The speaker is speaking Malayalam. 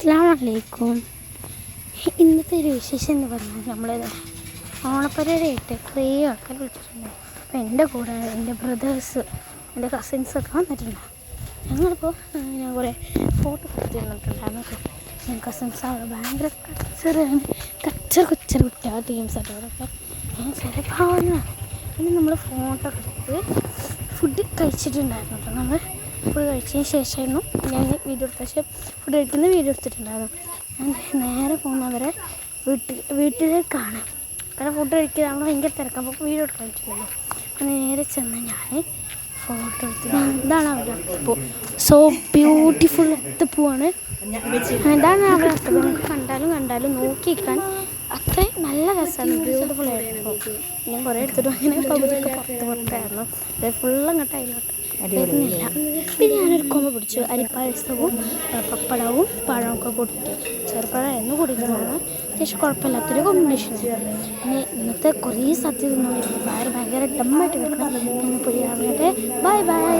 അസ്സലാമലൈക്കും. ഇന്നത്തെ ഒരു വിശേഷം എന്ന് പറഞ്ഞാൽ നമ്മൾ ഓണപ്പരിപാടിയായിട്ട് കുറേ ആൾക്കാർ വിളിച്ചിട്ടുണ്ട്. അപ്പോൾ എൻ്റെ കൂടെ എൻ്റെ ബ്രദേഴ്സ്, എൻ്റെ കസിൻസൊക്കെ വന്നിട്ടുണ്ട്. ഞങ്ങളിപ്പോൾ ഞാൻ കുറേ ഫോട്ടോ എടുത്തിട്ടുണ്ടായിരുന്നു. ഞാൻ കസിൻസാണ് ഭയങ്കര കച്ചർ കുട്ടികൾ ടീംസായിട്ട് അവരൊക്കെ ചിലപ്പോൾ പിന്നെ നമ്മൾ ഫോട്ടോ എടുത്ത് ഫുഡ് കഴിച്ചിട്ടുണ്ടായിരുന്നു കേട്ടോ. നമ്മൾ ഫുഡ് കഴിച്ചതിന് ശേഷമായിരുന്നു ഞാൻ വീഡിയോ എടുത്ത ശേഷം ഫുഡ് കഴിക്കുന്ന വീഡിയോ എടുത്തിട്ടുണ്ടായിരുന്നു. ഞാൻ നേരെ പോകുന്നവരെ വീട്ടിലേക്കാണ്. കാരണം ഫുഡ് കഴിക്കുക നമ്മൾ ഭയങ്കര തിരക്കാം, അപ്പോൾ വീഡിയോ എടുക്കാൻ പറ്റില്ലല്ലോ. അപ്പോൾ നേരെ ചെന്ന് ഞാൻ ഫോട്ടോ എടുത്തു. ഇതാണ് അവരുടെ അത്തപ്പൂ, സോ ബ്യൂട്ടിഫുൾ അത്തപ്പൂവാണ്. ഇതാണ് അവരുടെ അത്തപ്പൂ. നമുക്ക് കണ്ടാലും നോക്കിക്കാൻ അത്രയും നല്ല രസമാണ്, ബ്യൂട്ടിഫുൾ ആയിരുന്നു. ഞാൻ കുറേ എടുത്തിട്ട് അങ്ങനെ പകുതിയൊക്കെ പുറത്തായിരുന്നു. അത് ഫുള്ളങ്ങോട്ട് അതിലോട്ട് വരുന്നില്ല. പിന്നെ ഞാനൊരു കൊമ്പ പിടിച്ചു. അരിപ്പായസവും പപ്പടവും പഴമൊക്കെ കൂട്ടിയിട്ട് ചെറുപ്പഴമായിരുന്നു കുടിക്കുന്നതാണ്. അത്യാവശ്യം കുഴപ്പമില്ലാത്തൊരു കോമ്പിനേഷൻ. പിന്നെ ഇന്നത്തെ കുറേ സദ്യ തിന്നുകൊണ്ടിരുന്നു. ഭയങ്കര ഡമ്മായിട്ട് കിടക്കണം. ഞാൻ പോയി. Bye bye.